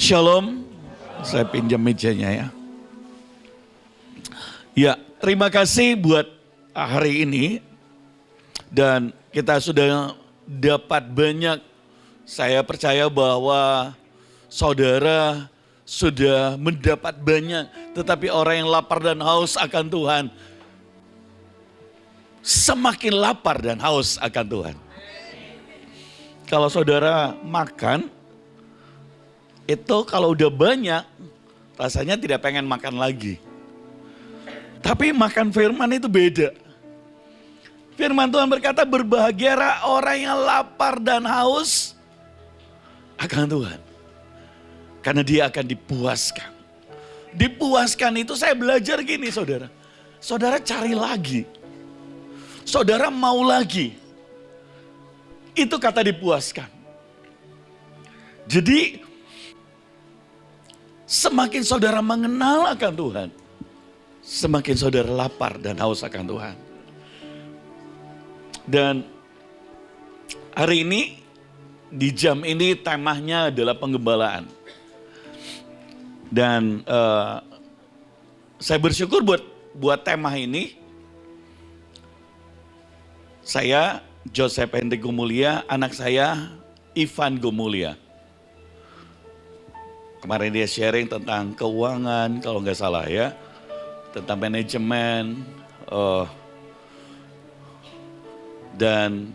Shalom, saya pinjam mejanya ya. Ya, terima kasih buat hari ini. Dan kita sudah dapat banyak, saya percaya bahwa saudara sudah mendapat banyak. Tetapi orang yang lapar dan haus akan Tuhan, semakin lapar dan haus akan Tuhan. Kalau saudara makan, itu kalau udah banyak, rasanya tidak pengen makan lagi. Tapi makan firman itu beda. Firman Tuhan berkata, berbahagialah orang yang lapar dan haus akan Tuhan. Karena dia akan dipuaskan. Dipuaskan itu saya belajar gini saudara. Saudara cari lagi. Saudara mau lagi. Itu kata dipuaskan. Jadi semakin saudara mengenal akan Tuhan, semakin saudara lapar dan haus akan Tuhan. Dan hari ini, di jam ini temanya adalah penggembalaan. Dan saya bersyukur buat tema ini. Saya, Joseph Hendrik Gumulia, anak saya Ivan Gumulia. Kemarin dia sharing tentang keuangan, kalau nggak salah ya. Tentang manajemen. Dan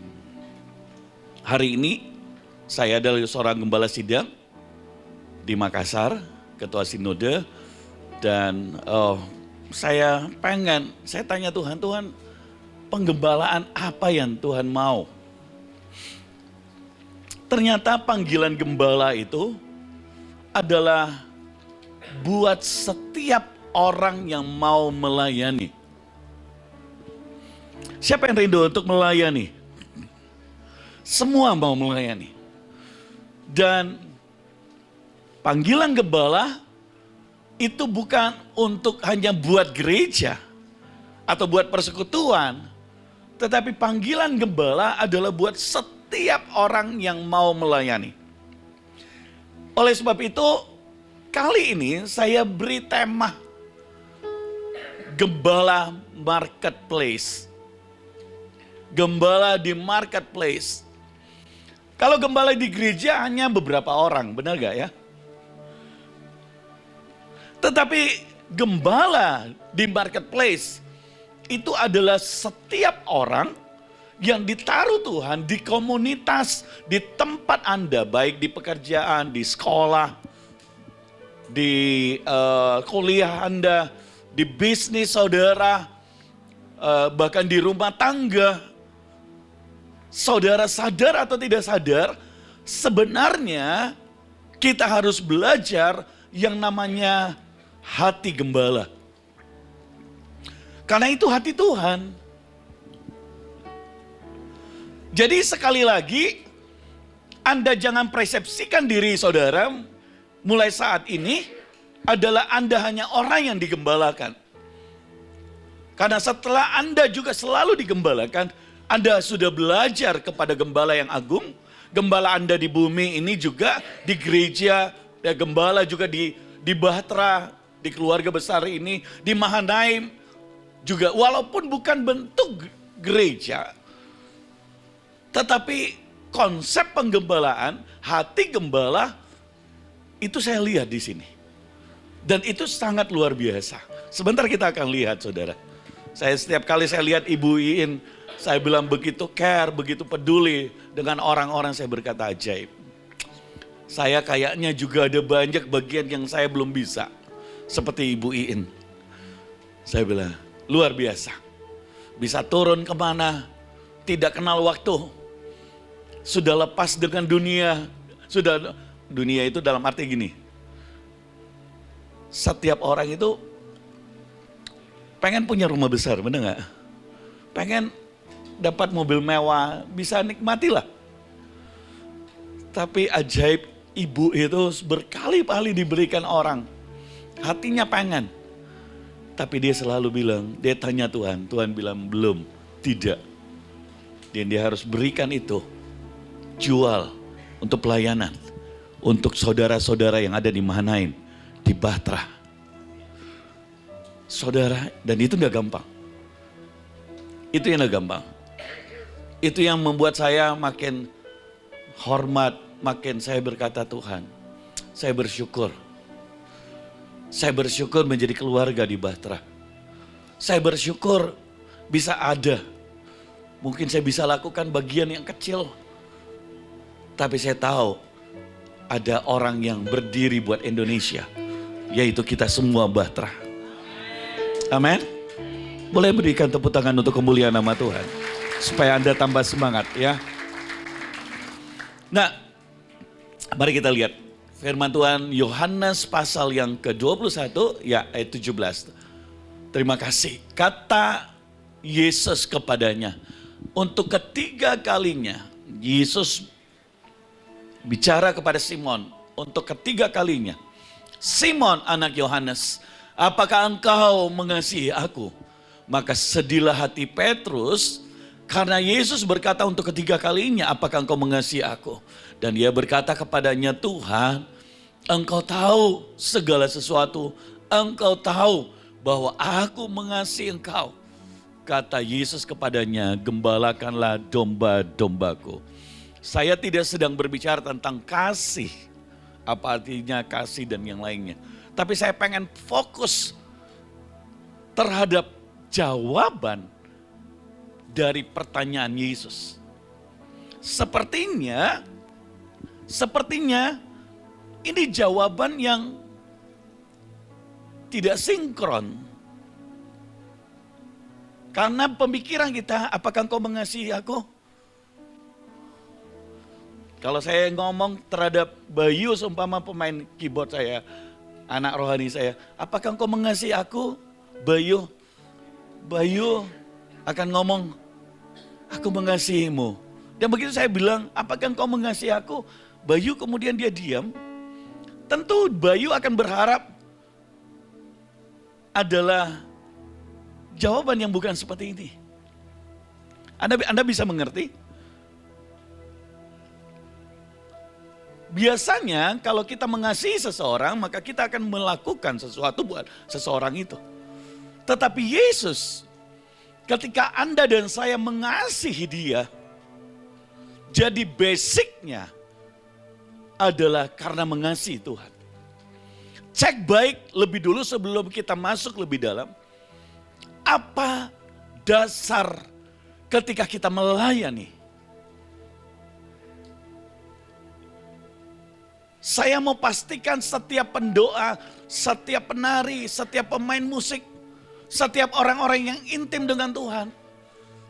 hari ini saya adalah seorang gembala sidang di Makassar, ketua sinode. Dan saya tanya Tuhan, penggembalaan apa yang Tuhan mau? Ternyata panggilan gembala itu adalah buat setiap orang yang mau melayani. Siapa yang rindu untuk melayani? Semua mau melayani. Dan panggilan gembala itu bukan untuk hanya buat gereja atau buat persekutuan. Tetapi panggilan gembala adalah buat setiap orang yang mau melayani. Oleh sebab itu, kali ini saya beri tema Gembala Marketplace. Gembala di marketplace. Kalau gembala di gereja hanya beberapa orang, benar gak ya? Tetapi gembala di marketplace itu adalah setiap orang yang ditaruh Tuhan di komunitas, di tempat Anda, baik di pekerjaan, di sekolah, di kuliah Anda, di bisnis saudara, bahkan di rumah tangga. Saudara sadar atau tidak sadar, sebenarnya kita harus belajar yang namanya hati gembala. Karena itu hati Tuhan. Jadi sekali lagi, Anda jangan persepsikan diri saudara mulai saat ini adalah Anda hanya orang yang digembalakan. Karena setelah Anda juga selalu digembalakan, Anda sudah belajar kepada gembala yang agung. Gembala Anda di bumi ini juga di gereja, ya gembala juga di Bahtera, di keluarga besar ini, di Mahanaim juga, walaupun bukan bentuk gereja. Tetapi konsep penggembalaan, hati gembala, itu saya lihat di sini. Dan itu sangat luar biasa. Sebentar kita akan lihat saudara. Setiap kali saya lihat Ibu Iin, saya bilang begitu care, begitu peduli dengan orang-orang, saya berkata ajaib. Saya kayaknya juga ada banyak bagian yang saya belum bisa. Seperti Ibu Iin. Saya bilang, luar biasa. Bisa turun kemana, tidak kenal waktu. Sudah lepas dengan dunia. Dunia itu dalam arti gini. Setiap orang itu pengen punya rumah besar, benar gak? Pengen dapat mobil mewah, bisa nikmatilah. Tapi ajaib, ibu itu berkali-kali diberikan orang. Hatinya pengen. Tapi dia selalu bilang, dia tanya Tuhan. Tuhan bilang belum, tidak. Dan dia harus berikan itu. Jual untuk pelayanan. untuk saudara-saudara yang ada di Mahanaim, di Batra. Saudara, dan itu gak gampang. Itu yang gak gampang. Itu yang membuat saya makin hormat, makin saya berkata, Tuhan, saya bersyukur. Saya bersyukur menjadi keluarga di Batra. Saya bersyukur bisa ada. Mungkin saya bisa lakukan bagian yang kecil. Tapi saya tahu ada orang yang berdiri buat Indonesia. Yaitu kita semua Batra. Amin. Boleh berikan tepuk tangan untuk kemuliaan nama Tuhan. Supaya Anda tambah semangat ya. Nah, mari kita lihat firman Tuhan Yohanes pasal yang ke-21 ya ayat 17. Terima kasih. Kata Yesus kepadanya. Untuk ketiga kalinya Yesus bicara kepada Simon. Untuk ketiga kalinya. Simon anak Yohanes, apakah engkau mengasihi aku? Maka sedihlah hati Petrus karena Yesus berkata untuk ketiga kalinya, apakah engkau mengasihi aku? Dan dia berkata kepadanya, Tuhan, engkau tahu segala sesuatu. Engkau tahu bahwa aku mengasihi engkau. Kata Yesus kepadanya, gembalakanlah domba-dombaku. Saya tidak sedang berbicara tentang kasih. Apa artinya kasih dan yang lainnya. Tapi saya pengen fokus terhadap jawaban dari pertanyaan Yesus. Sepertinya ini jawaban yang tidak sinkron. Karena pemikiran kita, apakah engkau mengasihi aku? Kalau saya ngomong terhadap Bayu seumpama pemain keyboard saya, anak rohani saya, apakah engkau mengasihi aku? Bayu akan ngomong, aku mengasihimu. Dan begitu saya bilang, apakah engkau mengasihi aku? Bayu kemudian dia diam. Tentu Bayu akan berharap adalah jawaban yang bukan seperti ini. Anda bisa mengerti? Biasanya kalau kita mengasihi seseorang, maka kita akan melakukan sesuatu buat seseorang itu. Tetapi Yesus, ketika Anda dan saya mengasihi dia, jadi basicnya adalah karena mengasihi Tuhan. Cek baik lebih dulu sebelum kita masuk lebih dalam. Apa dasar ketika kita melayani? Saya mau pastikan setiap pendoa, setiap penari, setiap pemain musik, setiap orang-orang yang intim dengan Tuhan,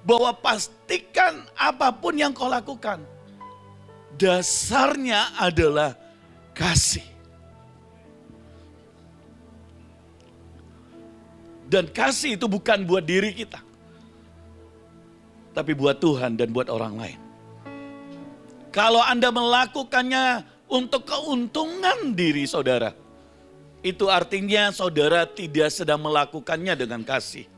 bahwa pastikan apapun yang kau lakukan, dasarnya adalah kasih. Dan kasih itu bukan buat diri kita, tapi buat Tuhan dan buat orang lain. Kalau Anda melakukannya untuk keuntungan diri saudara, itu artinya saudara tidak sedang melakukannya dengan kasih.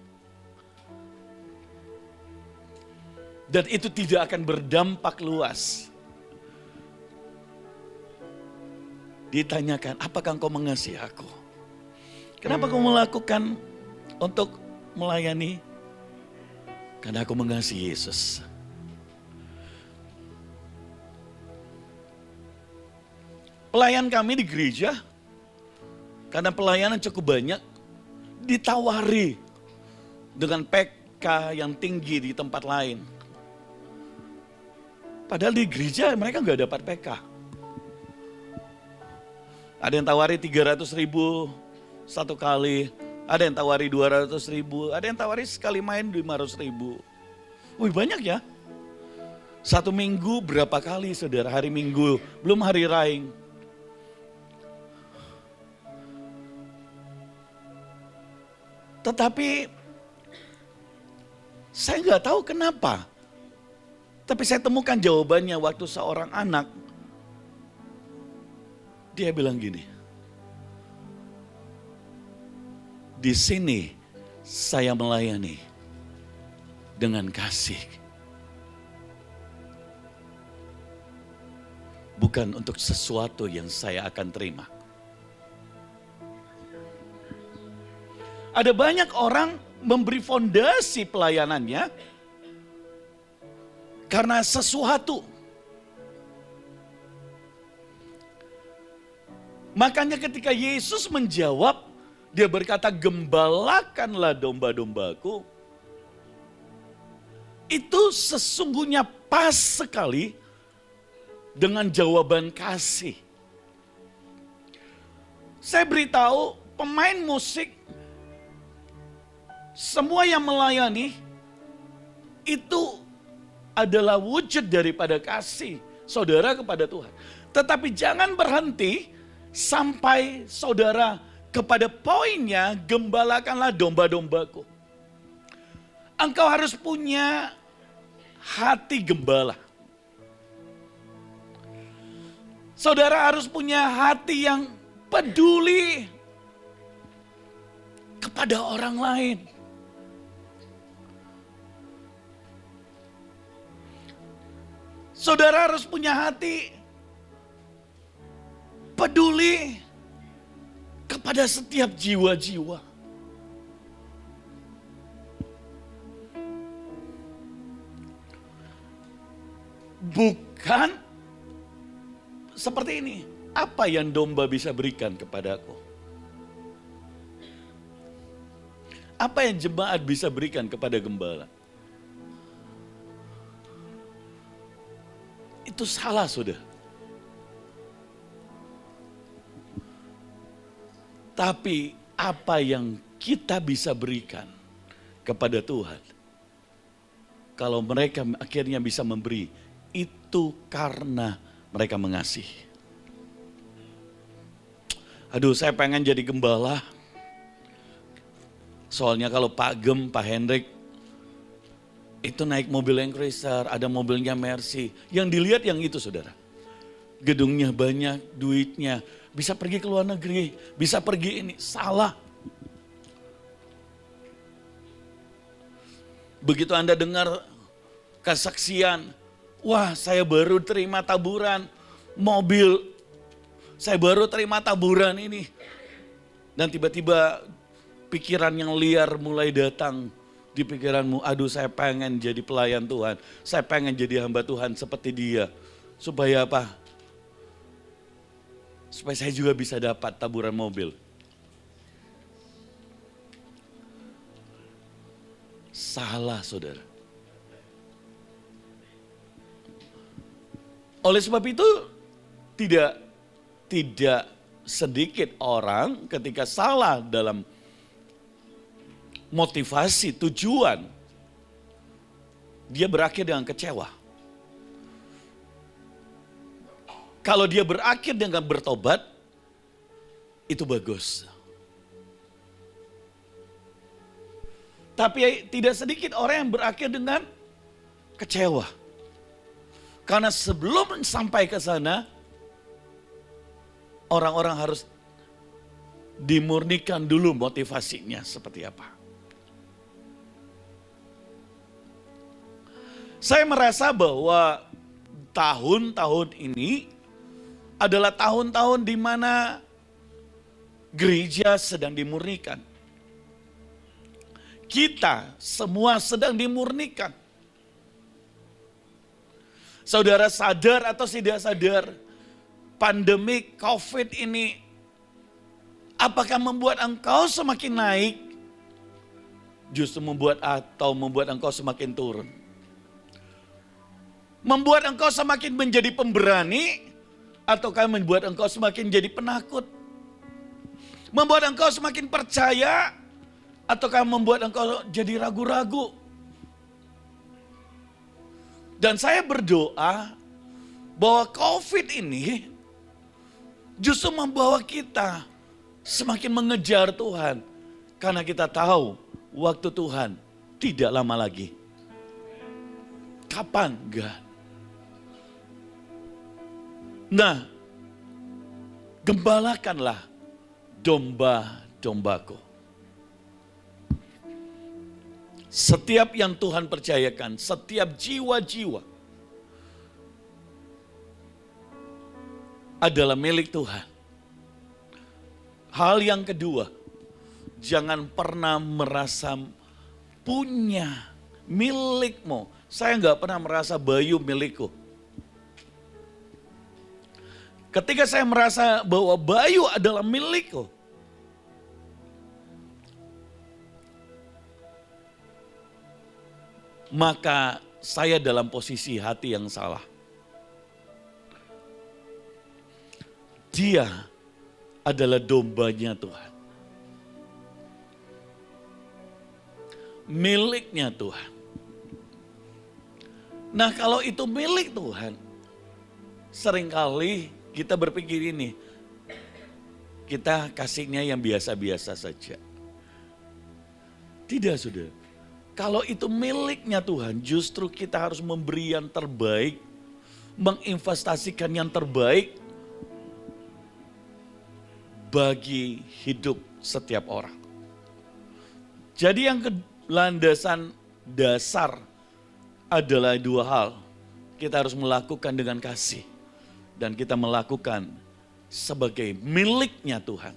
Dan itu tidak akan berdampak luas. Ditanyakan, apakah engkau mengasihi aku? Kenapa kau melakukan untuk melayani? Karena aku mengasihi Yesus. Pelayan kami di gereja, karena pelayanan cukup banyak, ditawari dengan PK yang tinggi di tempat lain. Padahal di gereja mereka nggak dapat PK. Ada yang tawari 300.000 satu kali, ada yang tawari 200.000, ada yang tawari sekali main 500.000. Wih banyak ya. Satu minggu berapa kali saudara, hari Minggu, belum hari Raing. Tetapi saya nggak tahu kenapa. Tapi saya temukan jawabannya waktu seorang anak. Dia bilang gini. Di sini saya melayani dengan kasih. bukan untuk sesuatu yang saya akan terima. Ada banyak orang memberi fondasi pelayanannya karena sesuatu. Makanya ketika Yesus menjawab, dia berkata, gembalakanlah domba-dombaku. Itu sesungguhnya pas sekali dengan jawaban kasih. Saya beritahu pemain musik, semua yang melayani itu adalah wujud daripada kasih saudara kepada Tuhan. Tetapi jangan berhenti sampai saudara kepada poinnya, gembalakanlah domba-dombaku. Engkau harus punya hati gembala. Saudara harus punya hati yang peduli kepada orang lain. Saudara harus punya hati peduli kepada setiap jiwa-jiwa. Bukan seperti ini. Apa yang domba bisa berikan kepadaku? Apa yang jemaat bisa berikan kepada gembala? Itu salah, sudah. Tapi apa yang kita bisa berikan kepada Tuhan, kalau mereka akhirnya bisa memberi, itu karena mereka mengasihi. Aduh, saya pengen jadi gembala. Soalnya kalau Pak Gem, Pak Hendrik, itu naik mobil Land Cruiser, ada mobilnya Mercy. Yang dilihat yang itu, saudara. Gedungnya banyak, duitnya. Bisa pergi ke luar negeri, bisa pergi ini. Salah. Begitu Anda dengar kesaksian, wah saya baru terima taburan mobil, saya baru terima taburan ini. Dan tiba-tiba pikiran yang liar mulai datang di pikiranmu. Aduh, saya pengen jadi pelayan Tuhan, saya pengen jadi hamba Tuhan seperti dia. Supaya apa? Supaya saya juga bisa dapat taburan mobil. Salah, saudara. Oleh sebab itu, tidak sedikit orang ketika salah dalam motivasi, tujuan, dia berakhir dengan kecewa. Kalau dia berakhir dengan bertobat, itu bagus. Tapi tidak sedikit orang yang berakhir dengan kecewa. Karena sebelum sampai ke sana, orang-orang harus dimurnikan dulu motivasinya seperti apa. Saya merasa bahwa tahun-tahun ini adalah tahun-tahun di mana gereja sedang dimurnikan. Kita semua sedang dimurnikan. Saudara sadar atau tidak sadar, pandemi COVID ini apakah membuat engkau semakin naik? Justru membuat engkau semakin turun. Membuat engkau semakin menjadi pemberani, ataukah membuat engkau semakin jadi penakut? Membuat engkau semakin percaya, ataukah membuat engkau jadi ragu-ragu? Dan saya berdoa bahwa COVID ini justru membawa kita semakin mengejar Tuhan. Karena kita tahu waktu Tuhan tidak lama lagi. Kapan? Enggak. Nah, gembalakanlah domba-dombaku. Setiap yang Tuhan percayakan, setiap jiwa-jiwa. adalah milik Tuhan. Hal yang kedua, jangan pernah merasa punya, milikmu. Saya nggak pernah merasa Bayu milikku. Ketika saya merasa bahwa Bayu adalah milikku, maka saya dalam posisi hati yang salah. Dia adalah dombanya Tuhan. Miliknya Tuhan. Nah, kalau itu milik Tuhan, seringkali kita berpikir ini, kita kasihnya yang biasa-biasa saja. Tidak, saudara. Kalau itu miliknya Tuhan, justru kita harus memberi yang terbaik, menginvestasikan yang terbaik bagi hidup setiap orang. Jadi yang landasan dasar adalah dua hal. Kita harus melakukan dengan kasih. Dan kita melakukan sebagai miliknya Tuhan.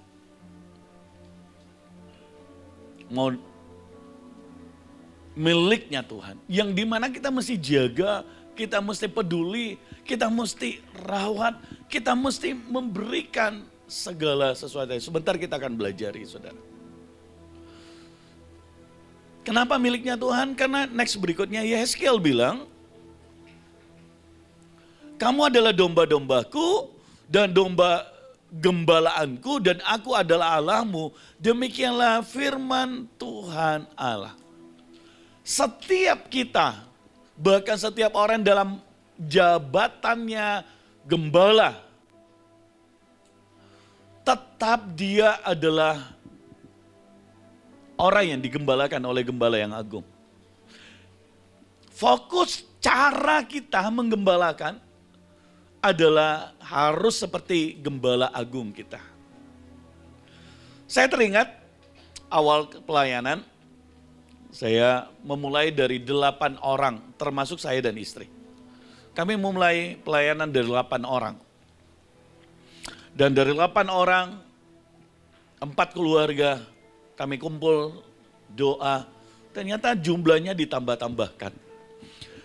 Miliknya Tuhan. Yang dimana kita mesti jaga, kita mesti peduli, kita mesti rawat, kita mesti memberikan segala sesuatu. Sebentar kita akan belajari, saudara. Kenapa miliknya Tuhan? Karena next berikutnya Yehezkiel bilang, kamu adalah domba-dombaku dan domba gembalaanku dan aku adalah Allahmu. Demikianlah firman Tuhan Allah. Setiap kita, bahkan setiap orang dalam jabatannya gembala, tetap dia adalah orang yang digembalakan oleh gembala yang agung. Fokus cara kita menggembalakan adalah harus seperti gembala agung kita. Saya teringat awal pelayanan, saya memulai dari 8 orang, termasuk saya dan istri. Kami memulai pelayanan dari 8 orang. Dan dari 8 orang, 4 keluarga, kami kumpul, doa, ternyata jumlahnya ditambah-tambahkan.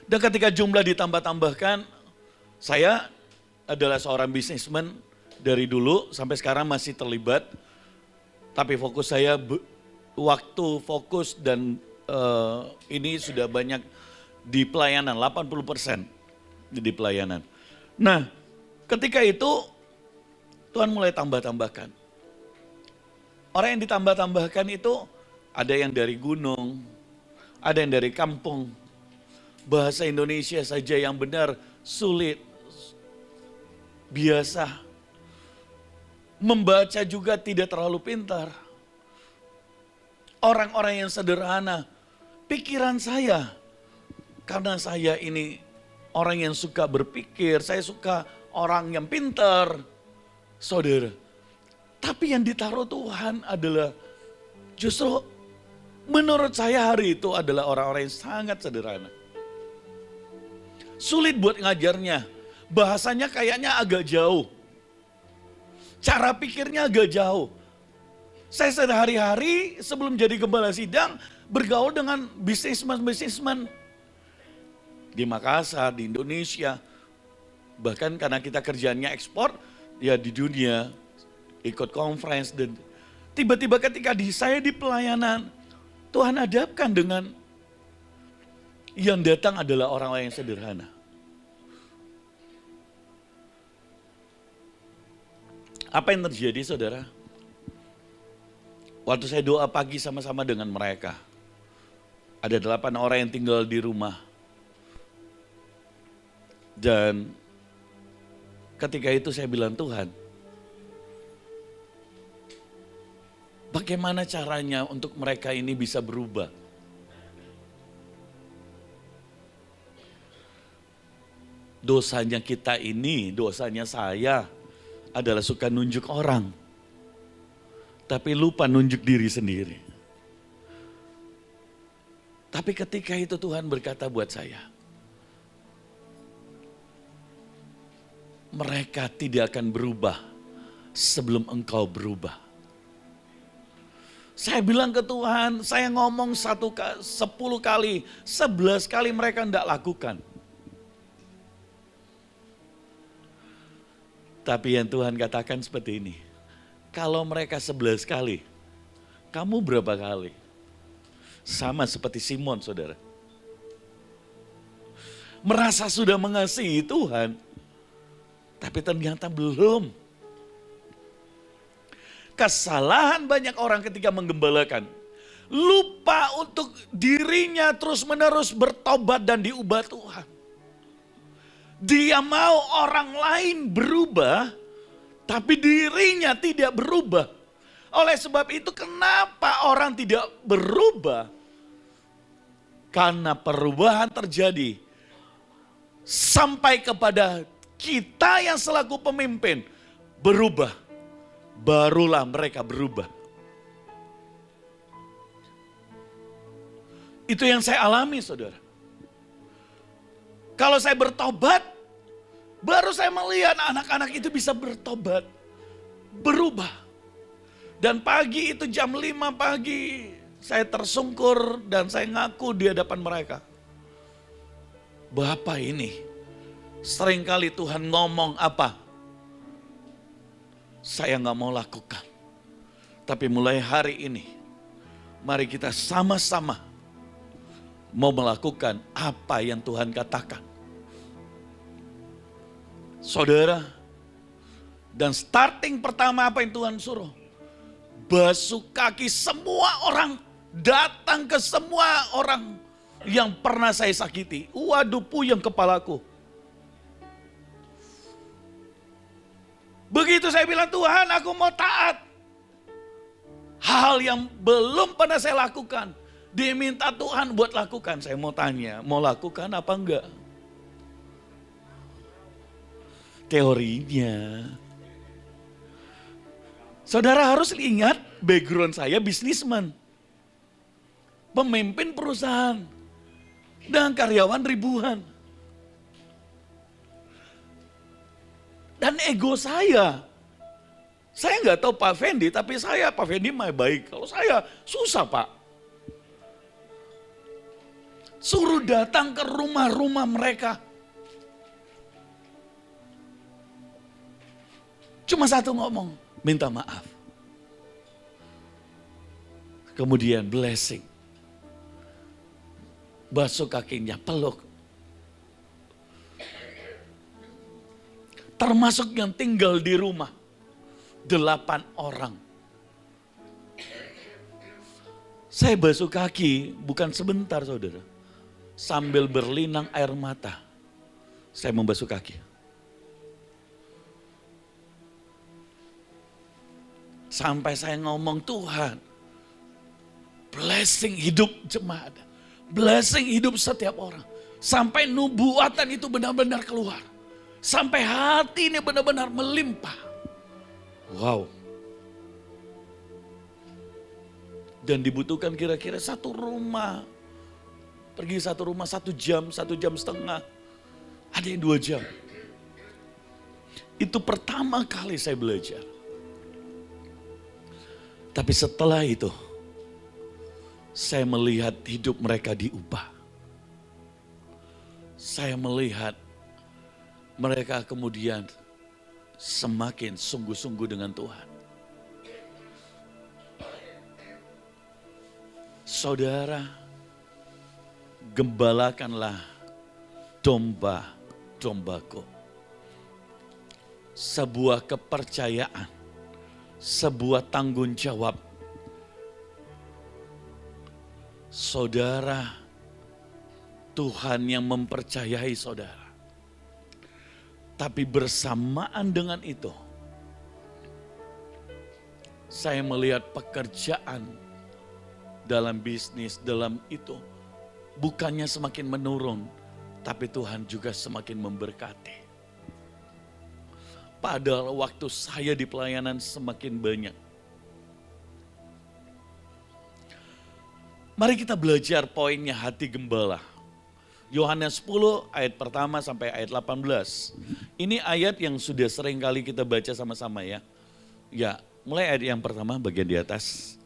Dan ketika jumlah ditambah-tambahkan, saya adalah seorang bisnismen dari dulu sampai sekarang masih terlibat. Tapi fokus saya, waktu fokus dan ini sudah banyak di pelayanan, 80% di pelayanan. Nah, ketika itu Tuhan mulai tambah-tambahkan. Orang yang ditambah-tambahkan itu ada yang dari gunung, ada yang dari kampung. Bahasa Indonesia saja yang benar sulit. Biasa. Membaca juga tidak terlalu pintar. Orang-orang yang sederhana. Pikiran saya, karena saya ini orang yang suka berpikir, saya suka orang yang pintar, saudara. Tapi yang ditaruh Tuhan adalah justru menurut saya hari itu adalah orang-orang yang sangat sederhana. Sulit buat ngajarnya. Bahasanya kayaknya agak jauh. Cara pikirnya agak jauh. Saya sehari-hari sebelum jadi gembala sidang bergaul dengan bisnismen-bisnismen di Makassar, di Indonesia. Bahkan karena kita kerjaannya ekspor, ya di dunia ikut conference. Dan tiba-tiba ketika saya di pelayanan, Tuhan hadapkan dengan yang datang adalah orang-orang yang sederhana. Apa yang terjadi, saudara? Waktu saya doa pagi sama-sama dengan mereka, ada 8 orang yang tinggal di rumah. Dan ketika itu saya bilang, Tuhan, bagaimana caranya untuk mereka ini bisa berubah? Dosanya kita ini, dosanya saya adalah suka nunjuk orang. Tapi lupa nunjuk diri sendiri. Tapi ketika itu Tuhan berkata buat saya, mereka tidak akan berubah sebelum engkau berubah. Saya bilang ke Tuhan, saya ngomong 10 kali, 11 kali mereka tidak lakukan. Tapi yang Tuhan katakan seperti ini, kalau mereka 11 kali, kamu berapa kali? Sama seperti Simon, saudara. Merasa sudah mengasihi Tuhan, tapi ternyata belum. Kesalahan banyak orang ketika menggembalakan, lupa untuk dirinya terus-menerus bertobat dan diubah Tuhan. Dia mau orang lain berubah, tapi dirinya tidak berubah. Oleh sebab itu kenapa orang tidak berubah? Karena perubahan terjadi sampai kepada kita yang selaku pemimpin berubah. Barulah mereka berubah. Itu yang saya alami, saudara. Kalau saya bertobat, baru saya melihat anak-anak itu bisa bertobat, berubah. Dan pagi itu jam 5 pagi, saya tersungkur dan saya ngaku di hadapan mereka. Bapak ini, seringkali Tuhan ngomong apa? Saya nggak mau lakukan. Tapi mulai hari ini, mari kita sama-sama mau melakukan apa yang Tuhan katakan. Saudara, dan starting pertama apa yang Tuhan suruh? Basuh kaki semua orang, datang ke semua orang yang pernah saya sakiti. Waduh, puyeng kepalaku. Begitu saya bilang, Tuhan aku mau taat. Hal yang belum pernah saya lakukan, diminta Tuhan buat lakukan. Saya mau tanya, mau lakukan apa enggak? Teorinya. Saudara harus ingat, background saya bisnismen. Pemimpin perusahaan. Dan karyawan ribuan. Dan ego saya nggak tahu Pak Fendi, tapi Pak Fendi mah baik. Kalau saya susah Pak. Suruh datang ke rumah-rumah mereka. Cuma satu ngomong, minta maaf. Kemudian blessing. Basuh kakinya, peluk. Termasuk yang tinggal di rumah. 8 orang. Saya basuh kaki bukan sebentar, saudara. Sambil berlinang air mata. Saya membasuh kaki. Sampai saya ngomong, Tuhan, blessing hidup jemaat. Blessing hidup setiap orang. Sampai nubuatan itu benar-benar keluar. Sampai hati ini benar-benar melimpah. Wow. Dan dibutuhkan kira-kira 1 rumah. Pergi 1 rumah 1 jam, 1 jam setengah. Ada yang 2 jam. Itu pertama kali saya belajar. Tapi setelah itu, saya melihat hidup mereka diubah. Saya melihat mereka kemudian semakin sungguh-sungguh dengan Tuhan. Saudara, gembalakanlah domba-dombaku. Sebuah kepercayaan, sebuah tanggung jawab. Saudara, Tuhan yang mempercayai saudara. Tapi bersamaan dengan itu, saya melihat pekerjaan dalam bisnis, dalam itu bukannya semakin menurun, tapi Tuhan juga semakin memberkati. Padahal waktu saya di pelayanan semakin banyak. Mari kita belajar poinnya hati gembala. Yohanes 10 ayat pertama sampai ayat 18. Ini ayat yang sudah sering kali kita baca sama-sama ya. Ya, mulai ayat yang pertama bagian di atas.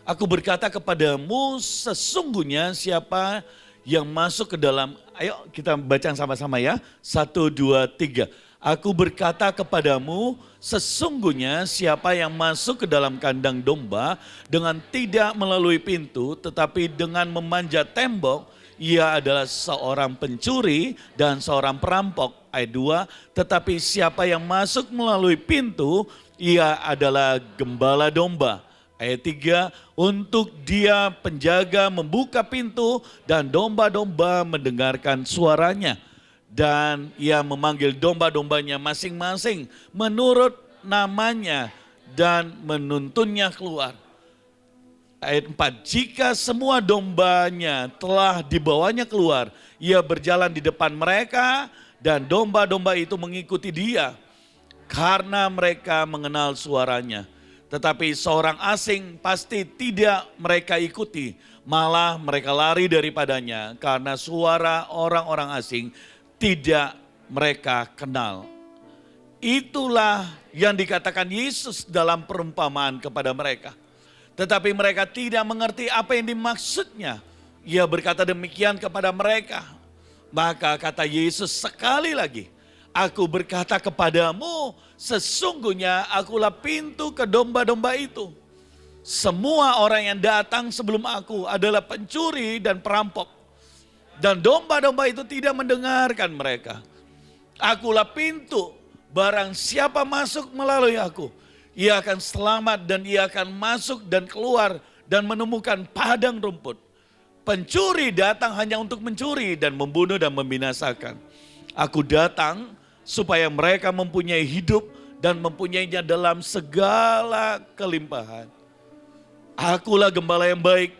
Aku berkata kepadamu, sesungguhnya siapa yang masuk ke dalam, ayo kita baca sama-sama ya. 1, 2, 3. Aku berkata kepadamu, sesungguhnya siapa yang masuk ke dalam kandang domba dengan tidak melalui pintu, tetapi dengan memanjat tembok, ia adalah seorang pencuri dan seorang perampok. Ayat 2, tetapi siapa yang masuk melalui pintu, ia adalah gembala domba. Ayat 3, untuk dia penjaga membuka pintu dan domba-domba mendengarkan suaranya. Dan ia memanggil domba-dombanya masing-masing menurut namanya dan menuntunnya keluar. Ayat 4, jika semua dombanya telah dibawanya keluar, ia berjalan di depan mereka dan domba-domba itu mengikuti dia karena mereka mengenal suaranya. Tetapi seorang asing pasti tidak mereka ikuti, malah mereka lari daripadanya karena suara orang-orang asing tidak mereka kenal. Itulah yang dikatakan Yesus dalam perumpamaan kepada mereka. Tetapi mereka tidak mengerti apa yang dimaksudnya. Ia berkata demikian kepada mereka. Maka kata Yesus sekali lagi, aku berkata kepadamu, sesungguhnya akulah pintu ke domba-domba itu. Semua orang yang datang sebelum aku adalah pencuri dan perampok. Dan domba-domba itu tidak mendengarkan mereka. Akulah pintu, barang siapa masuk melalui aku, ia akan selamat dan ia akan masuk dan keluar dan menemukan padang rumput. Pencuri datang hanya untuk mencuri dan membunuh dan membinasakan. Aku datang supaya mereka mempunyai hidup dan mempunyainya dalam segala kelimpahan. Akulah gembala yang baik.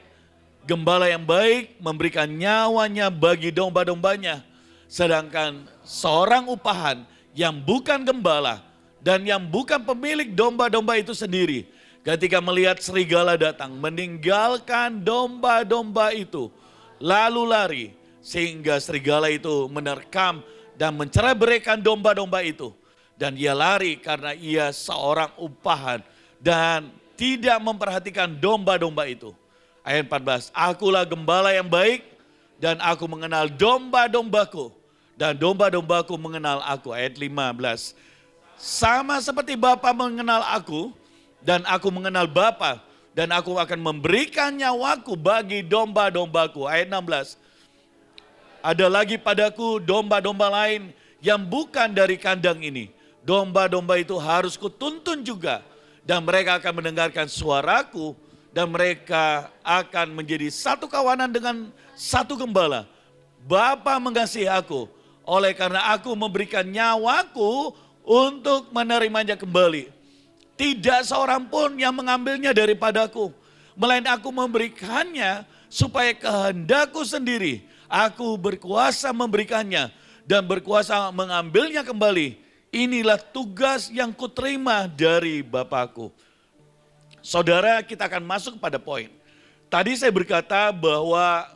Gembala yang baik memberikan nyawanya bagi domba-dombanya. Sedangkan seorang upahan yang bukan gembala dan yang bukan pemilik domba-domba itu sendiri, ketika melihat serigala datang, meninggalkan domba-domba itu, lalu lari, sehingga serigala itu menerkam dan mencerai-beraikan domba-domba itu. Dan ia lari karena ia seorang upahan dan tidak memperhatikan domba-domba itu. Ayat 14, akulah gembala yang baik dan aku mengenal domba-dombaku dan domba-dombaku mengenal aku. Ayat 15, sama seperti Bapa mengenal aku dan aku mengenal Bapa dan aku akan memberikan nyawaku bagi domba-dombaku. Ayat 16, ada lagi padaku domba-domba lain yang bukan dari kandang ini. Domba-domba itu harus kutuntun juga dan mereka akan mendengarkan suaraku dan mereka akan menjadi satu kawanan dengan satu gembala. Bapa mengasihi aku oleh karena aku memberikan nyawaku untuk menerimanya kembali. Tidak seorang pun yang mengambilnya daripadaku, melainkan aku memberikannya supaya kehendakku sendiri. Aku berkuasa memberikannya dan berkuasa mengambilnya kembali. Inilah tugas yang kuterima dari Bapakku. Saudara, kita akan masuk pada poin. Tadi saya berkata bahwa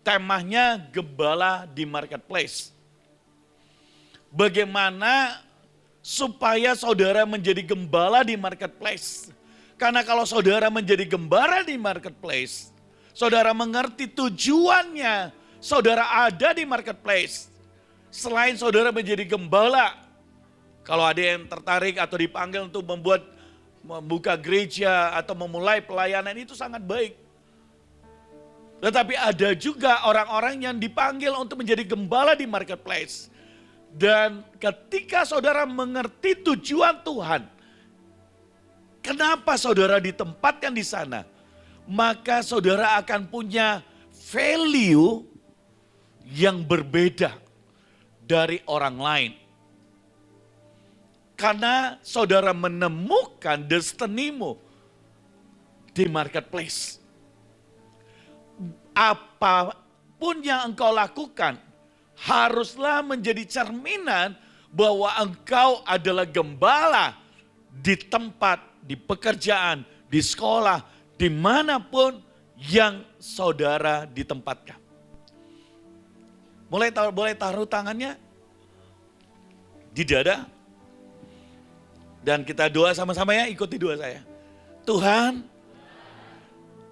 temanya gembala di marketplace. Bagaimana supaya saudara menjadi gembala di marketplace? Karena kalau saudara menjadi gembala di marketplace, saudara mengerti tujuannya saudara ada di marketplace. Selain saudara menjadi gembala, kalau ada yang tertarik atau dipanggil untuk membuka gereja atau memulai pelayanan, itu sangat baik. Tetapi ada juga orang-orang yang dipanggil untuk menjadi gembala di marketplace. Dan ketika saudara mengerti tujuan Tuhan, kenapa saudara ditempatkan di sana, maka saudara akan punya value yang berbeda dari orang lain. Karena saudara menemukan destinimu di marketplace. Apapun yang engkau lakukan haruslah menjadi cerminan bahwa engkau adalah gembala di tempat, di pekerjaan, di sekolah, dimanapun yang saudara ditempatkan. Boleh taruh tangannya di dada. Dan kita doa sama-sama ya, ikuti doa saya. Tuhan,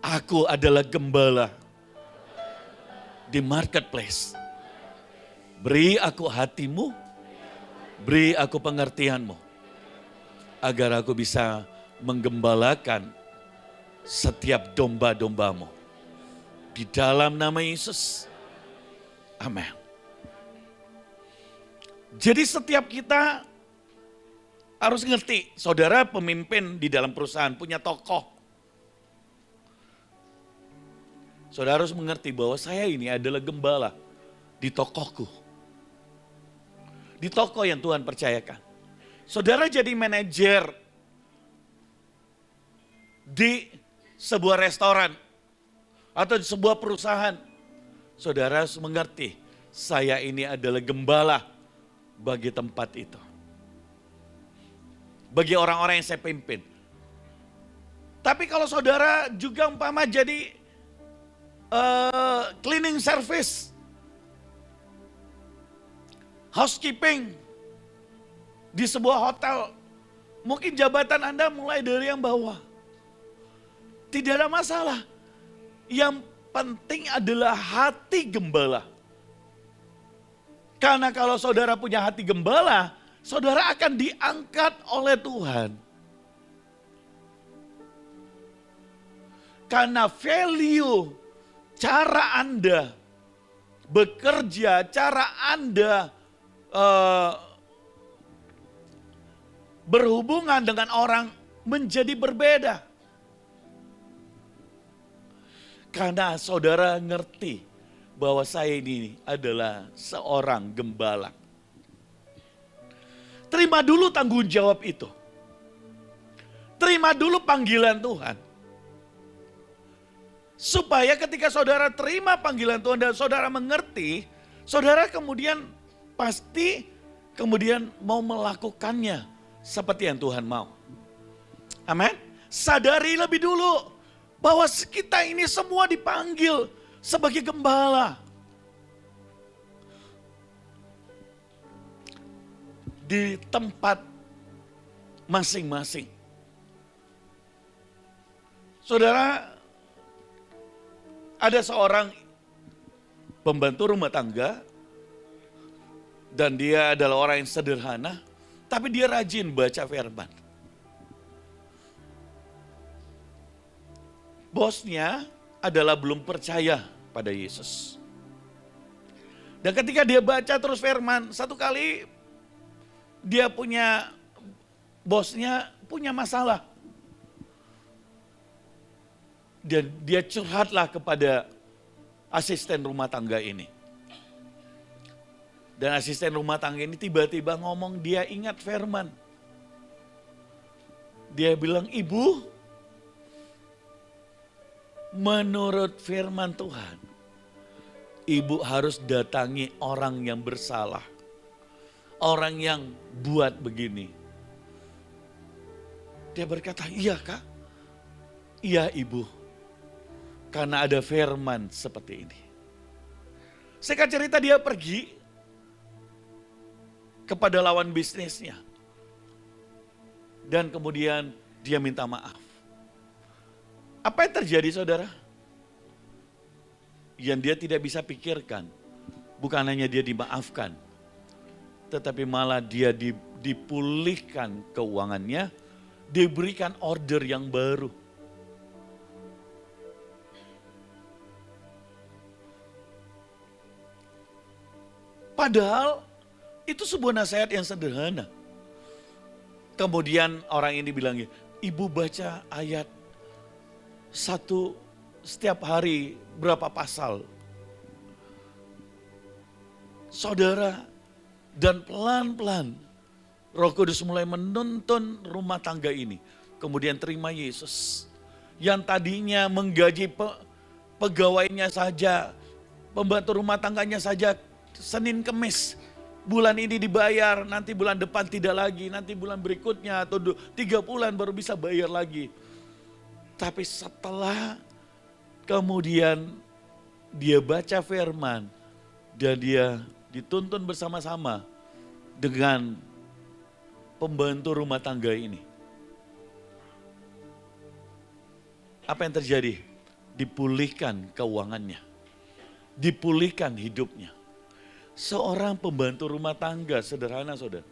aku adalah gembala di marketplace. Beri aku hatimu, beri aku pengertianmu. Agar aku bisa menggembalakan setiap domba-dombamu. Di dalam nama Yesus. Amin. Jadi setiap kita harus ngerti, saudara pemimpin di dalam perusahaan punya tokoh. Saudara harus mengerti bahwa saya ini adalah gembala di tokohku. Di tokoh yang Tuhan percayakan. Saudara jadi manajer di sebuah restoran atau di sebuah perusahaan. Saudara harus mengerti, saya ini adalah gembala bagi tempat itu. Bagi orang-orang yang saya pimpin. Tapi kalau saudara juga umpama jadi cleaning service, housekeeping di sebuah hotel, mungkin jabatan Anda mulai dari yang bawah. Tidak ada masalah. Yang penting adalah hati gembala. Karena kalau saudara punya hati gembala, saudara akan diangkat oleh Tuhan. Karena value, cara Anda bekerja, cara Anda berhubungan dengan orang menjadi berbeda. Karena saudara ngerti bahwa saya ini adalah seorang gembala. Terima dulu tanggung jawab itu. Terima dulu panggilan Tuhan. Supaya ketika saudara terima panggilan Tuhan dan saudara mengerti, saudara kemudian pasti kemudian mau melakukannya seperti yang Tuhan mau. Amin. Sadari lebih dulu bahwa kita ini semua dipanggil sebagai gembala. Di tempat masing-masing. Saudara, ada seorang pembantu rumah tangga dan dia adalah orang yang sederhana, tapi dia rajin baca firman. Bosnya adalah belum percaya pada Yesus. Dan ketika dia baca terus firman, satu kali bosnya punya masalah. Dan dia curhatlah kepada asisten rumah tangga ini. Dan asisten rumah tangga ini tiba-tiba ngomong, dia ingat firman. Dia bilang, "Ibu, menurut firman Tuhan, ibu harus datangi orang yang bersalah. Orang yang buat begini." Dia berkata, "Iya Kak, iya Ibu. Karena ada firman seperti ini." Singkat cerita dia pergi kepada lawan bisnisnya. Dan kemudian dia minta maaf. Apa yang terjadi saudara? Yang dia tidak bisa pikirkan, bukan hanya dia dimaafkan, tetapi malah dia dipulihkan keuangannya, diberikan order yang baru. Padahal itu sebuah nasihat yang sederhana. Kemudian orang ini bilang, "Ibu baca ayat satu setiap hari berapa pasal?" Saudara, dan pelan-pelan Roh Kudus mulai menuntun rumah tangga ini. Kemudian terima Yesus. Yang tadinya menggaji pegawainya saja, pembantu rumah tangganya saja Senin Kemis. Bulan ini dibayar, nanti bulan depan tidak lagi, nanti bulan berikutnya atau 3 bulan baru bisa bayar lagi. Tapi setelah kemudian dia baca firman, Dan dia dituntun bersama-sama dengan pembantu rumah tangga ini. Apa yang terjadi? Dipulihkan keuangannya. Dipulihkan hidupnya. Seorang pembantu rumah tangga sederhana, saudara.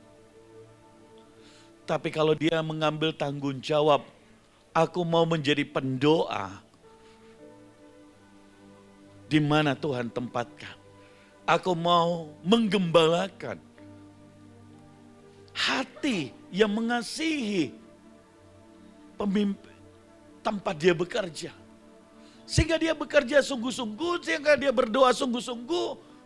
Tapi kalau dia mengambil tanggung jawab, aku mau menjadi pendoa, di mana Tuhan tempatkan. Aku mau menggembalakan hati yang mengasihi pemimpin tempat dia bekerja. Sehingga dia bekerja sungguh-sungguh, sehingga dia berdoa sungguh-sungguh.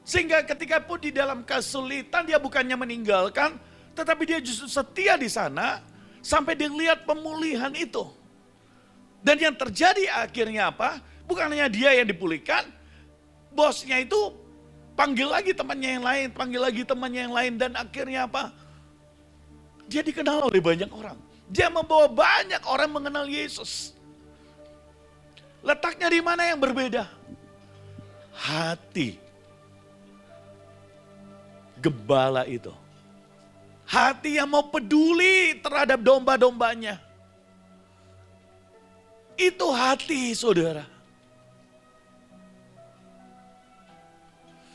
Sehingga ketika pun di dalam kesulitan dia bukannya meninggalkan, tetapi dia justru setia di sana sampai dia lihat pemulihan itu. Dan yang terjadi akhirnya apa? Bukan hanya dia yang dipulihkan, bosnya itu panggil lagi temannya yang lain, panggil lagi temannya yang lain, dan akhirnya apa? Dia dikenal oleh banyak orang. Dia membawa banyak orang mengenal Yesus. Letaknya di mana yang berbeda? Hati gembala itu. Hati yang mau peduli terhadap domba-dombanya. Itu hati, saudara.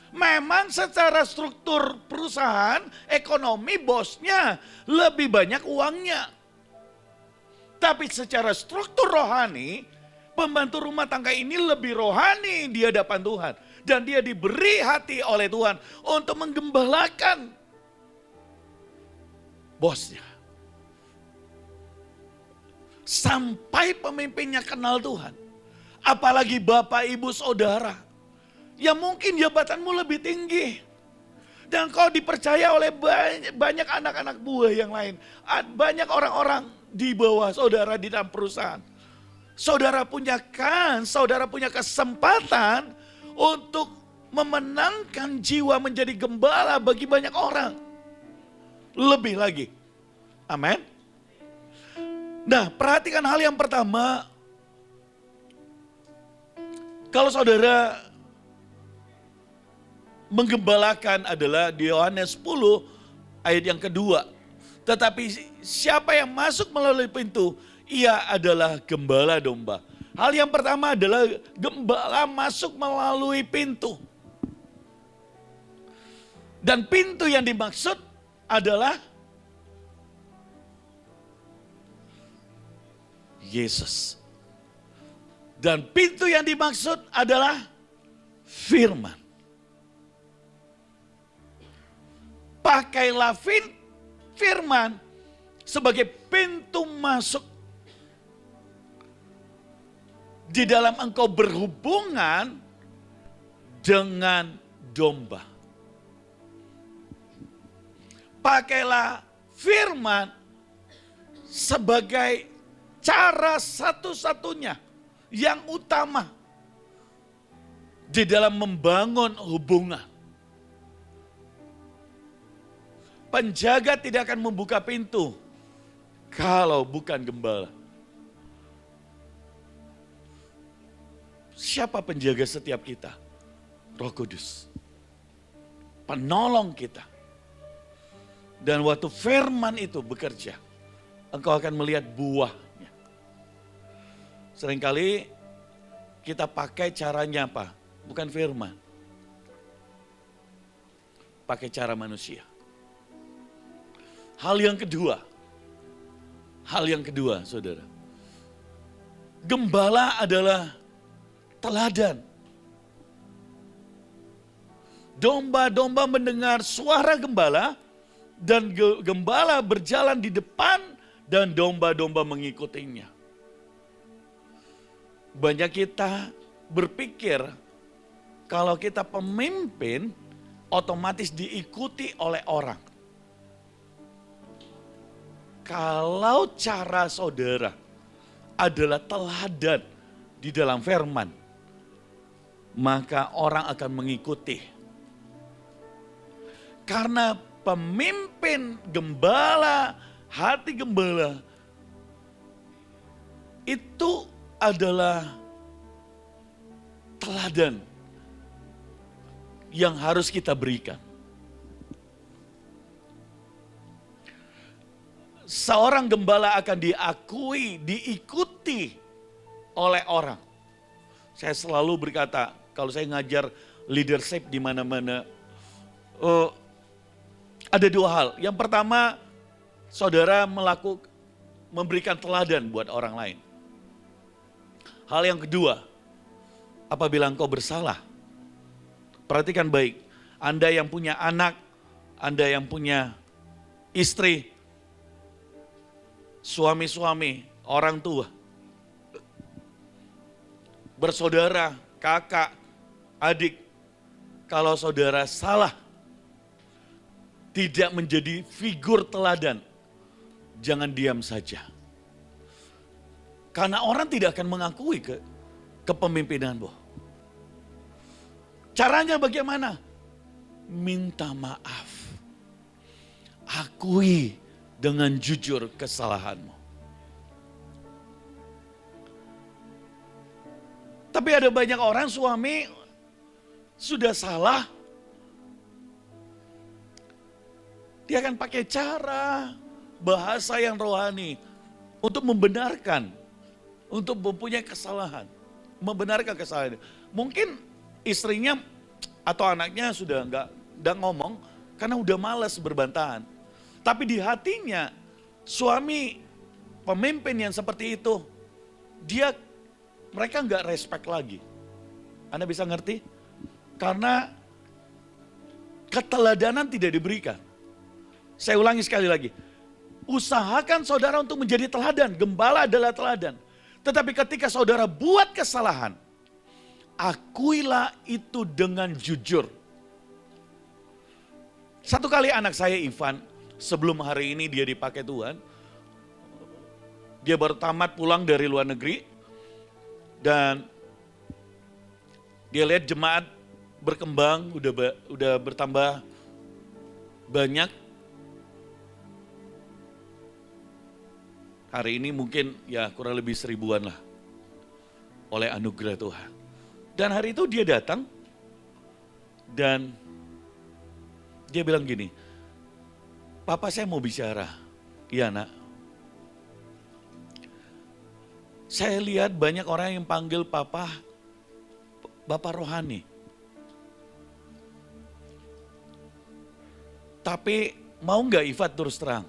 Memang secara struktur perusahaan, ekonomi bosnya lebih banyak uangnya. Tapi secara struktur rohani, pembantu rumah tangga ini lebih rohani di hadapan Tuhan. Dan dia diberi hati oleh Tuhan untuk menggembalakan bosnya. Sampai pemimpinnya kenal Tuhan. Apalagi bapak ibu saudara. Ya mungkin jabatanmu lebih tinggi. Dan kau dipercaya oleh banyak anak-anak buah yang lain. Banyak orang-orang di bawah saudara di dalam perusahaan. Saudara punya kesempatan untuk memenangkan jiwa menjadi gembala bagi banyak orang. Lebih lagi. Amin. Nah, perhatikan hal yang pertama. Kalau saudara menggembalakan adalah di Yohanes 10 ayat yang kedua. Tetapi siapa yang masuk melalui pintu, ia adalah gembala domba. Hal yang pertama adalah gembala masuk melalui pintu. Dan pintu yang dimaksud adalah Yesus. Dan pintu yang dimaksud adalah firman. Pakailah firman sebagai pintu masuk di dalam engkau berhubungan dengan domba. Pakailah firman sebagai cara satu-satunya yang utama di dalam membangun hubungan. Penjaga tidak akan membuka pintu kalau bukan gembala. Siapa penjaga setiap kita? Roh Kudus. Penolong kita. Dan waktu firman itu bekerja, engkau akan melihat buahnya. Seringkali kita pakai caranya apa? Bukan firman. Pakai cara manusia. Hal yang kedua saudara. Gembala adalah teladan. Domba-domba mendengar suara gembala dan gembala berjalan di depan dan domba-domba mengikutinya. Banyak kita berpikir kalau kita pemimpin otomatis diikuti oleh orang. Kalau cara saudara adalah teladan di dalam firman, maka orang akan mengikuti. Karena pemimpin gembala, hati gembala, itu adalah teladan yang harus kita berikan. Seorang gembala akan diakui, diikuti oleh orang. Saya selalu berkata, kalau saya ngajar leadership di mana-mana, ada dua hal. Yang pertama, saudara memberikan teladan buat orang lain. Hal yang kedua, apabila engkau bersalah, perhatikan baik, Anda yang punya anak, Anda yang punya istri, suami-suami, orang tua, bersaudara, kakak, adik, kalau saudara salah, tidak menjadi figur teladan, jangan diam saja. Karena orang tidak akan mengakui kepemimpinanmu. Caranya bagaimana? Minta maaf. Akui dengan jujur kesalahanmu. Tapi ada banyak orang suami sudah salah, dia akan pakai cara bahasa yang rohani untuk membenarkan, untuk mempunyai kesalahan, membenarkan kesalahan. Mungkin istrinya atau anaknya sudah enggak ngomong karena udah malas berbantahan. Tapi di hatinya suami pemimpin yang seperti itu, mereka enggak respect lagi. Anda bisa ngerti? Karena keteladanan tidak diberikan. Saya ulangi sekali lagi. Usahakan saudara untuk menjadi teladan. Gembala adalah teladan. Tetapi ketika saudara buat kesalahan, akuilah itu dengan jujur. Satu kali anak saya Ivan, sebelum hari ini dia dipakai Tuhan, dia baru tamat pulang dari luar negeri, dan dia lihat jemaat berkembang, udah bertambah banyak. Hari ini mungkin ya kurang lebih 1000-an lah oleh anugerah Tuhan. Dan hari itu dia datang dan dia bilang gini, "Papa, saya mau bicara." "Iya, Nak." "Saya lihat banyak orang yang panggil Papa Bapak rohani. Tapi mau nggak Ivan terus terang?"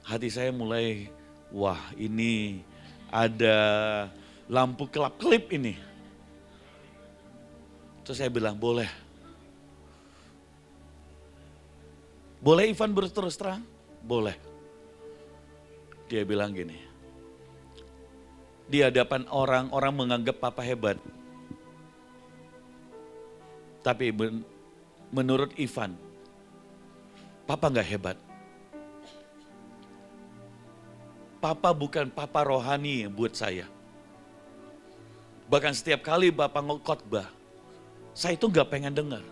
Hati saya mulai, wah ini ada lampu kelap-kelip ini. Terus saya bilang, boleh. Boleh Ivan berterus terang? Boleh. Dia bilang gini, di hadapan orang menganggap Papa hebat. Tapi menurut Ivan, Papa nggak hebat. Papa bukan papa rohani buat saya. Bahkan setiap kali Bapak khotbah, saya itu gak pengen dengar.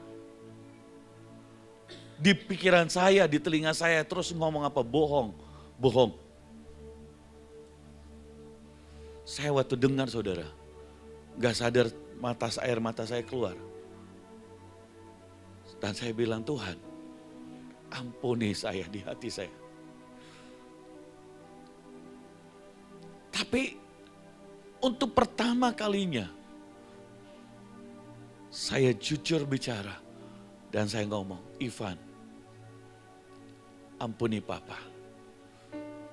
Di pikiran saya, di telinga saya terus ngomong apa? Bohong, bohong. Saya waktu dengar saudara, gak sadar air mata saya keluar. Dan saya bilang, Tuhan, ampuni saya di hati saya. Tapi untuk pertama kalinya saya jujur bicara dan saya ngomong, Ivan, ampuni Papa,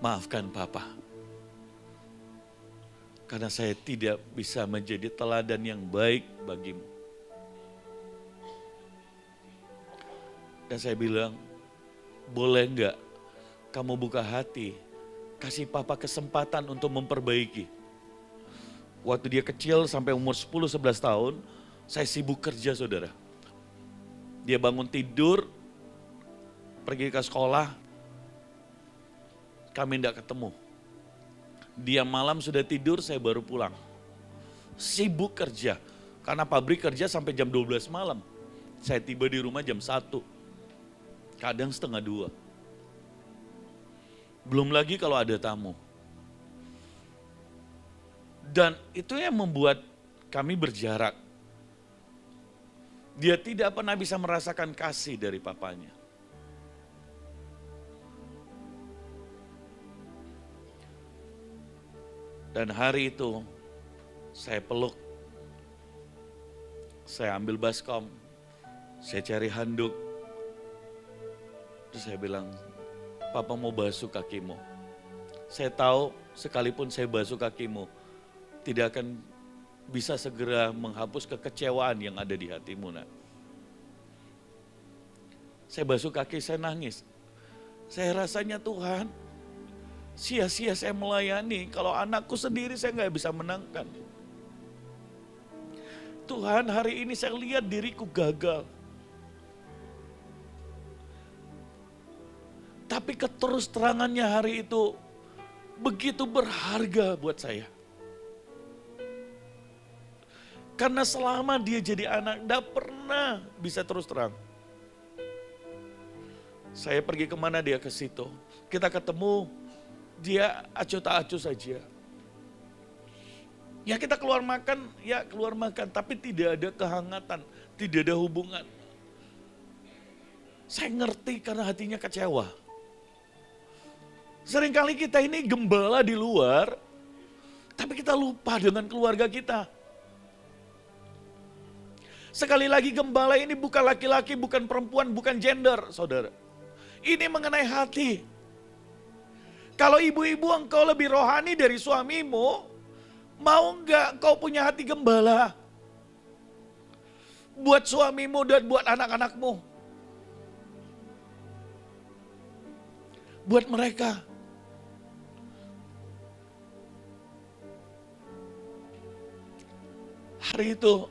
maafkan Papa. Karena saya tidak bisa menjadi teladan yang baik bagimu. Dan saya bilang, boleh enggak kamu buka hati, kasih Papa kesempatan untuk memperbaiki. Waktu dia kecil sampai umur 10-11 tahun, saya sibuk kerja saudara. Dia bangun tidur, pergi ke sekolah, kami tidak ketemu. Dia malam sudah tidur, saya baru pulang. Sibuk kerja, karena pabrik kerja sampai jam 12 malam. Saya tiba di rumah jam 1, kadang setengah 2. Belum lagi kalau ada tamu. Dan itu yang membuat kami berjarak. Dia tidak pernah bisa merasakan kasih dari papanya. Dan hari itu saya peluk, saya ambil baskom, saya cari handuk. Terus saya bilang, Papa mau basuh kakimu. Saya tahu sekalipun saya basuh kakimu, tidak akan bisa segera menghapus kekecewaan yang ada di hatimu, nak. Saya basuh kaki, saya nangis. Saya rasanya Tuhan, sia-sia saya melayani kalau anakku sendiri saya nggak bisa menangkan. Tuhan, hari ini saya lihat diriku gagal. Tapi keterus terangannya hari itu begitu berharga buat saya. Karena selama dia jadi anak, tidak pernah bisa terus terang. Saya pergi kemana dia ke situ. Kita ketemu, dia acuh tak acuh saja. Ya kita keluar makan, tapi tidak ada kehangatan, tidak ada hubungan. Saya ngerti karena hatinya kecewa. Seringkali kita ini gembala di luar, tapi kita lupa dengan keluarga kita. Sekali lagi gembala ini bukan laki-laki, bukan perempuan, bukan gender, saudara. Ini mengenai hati. Kalau ibu-ibu engkau lebih rohani dari suamimu, mau enggak kau punya hati gembala? Buat suamimu dan buat anak-anakmu. Buat mereka. Hari itu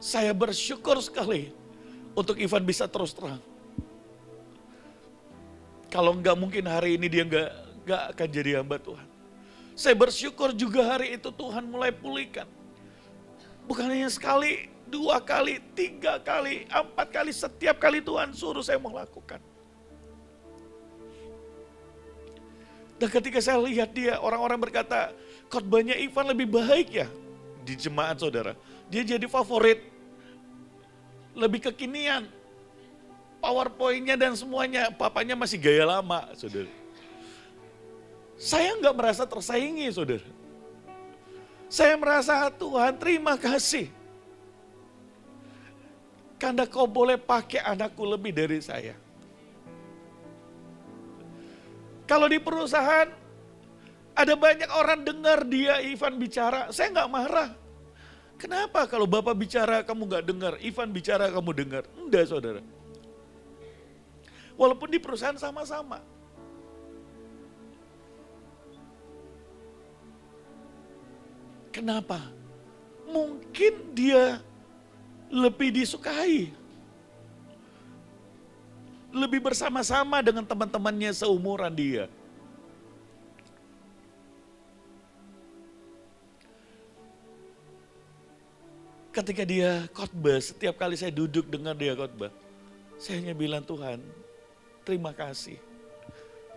saya bersyukur sekali untuk Ivan bisa terus terang. Kalau enggak mungkin hari ini dia enggak akan jadi hamba Tuhan. Saya bersyukur juga hari itu Tuhan mulai pulihkan. Bukan hanya sekali, 2 kali, 3 kali, 4 kali, setiap kali Tuhan suruh saya melakukan. Dan ketika saya lihat dia, orang-orang berkata, khotbahnya Ivan lebih baik ya di jemaat saudara. Dia jadi favorit, lebih kekinian. PowerPoint-nya dan semuanya, papanya masih gaya lama saudara. Saya enggak merasa tersaingi saudara. Saya merasa Tuhan terima kasih. Karena kau boleh pakai anakku lebih dari saya. Kalau di perusahaan, ada banyak orang dengar dia Ivan bicara, saya enggak marah. Kenapa kalau Bapak bicara kamu enggak dengar, Ivan bicara kamu dengar? Enggak saudara. Walaupun di perusahaan sama-sama. Kenapa? Mungkin dia lebih disukai. Lebih bersama-sama dengan teman-temannya seumuran dia. Ketika dia khotbah, setiap kali saya duduk dengar dia khotbah, saya hanya bilang Tuhan, terima kasih.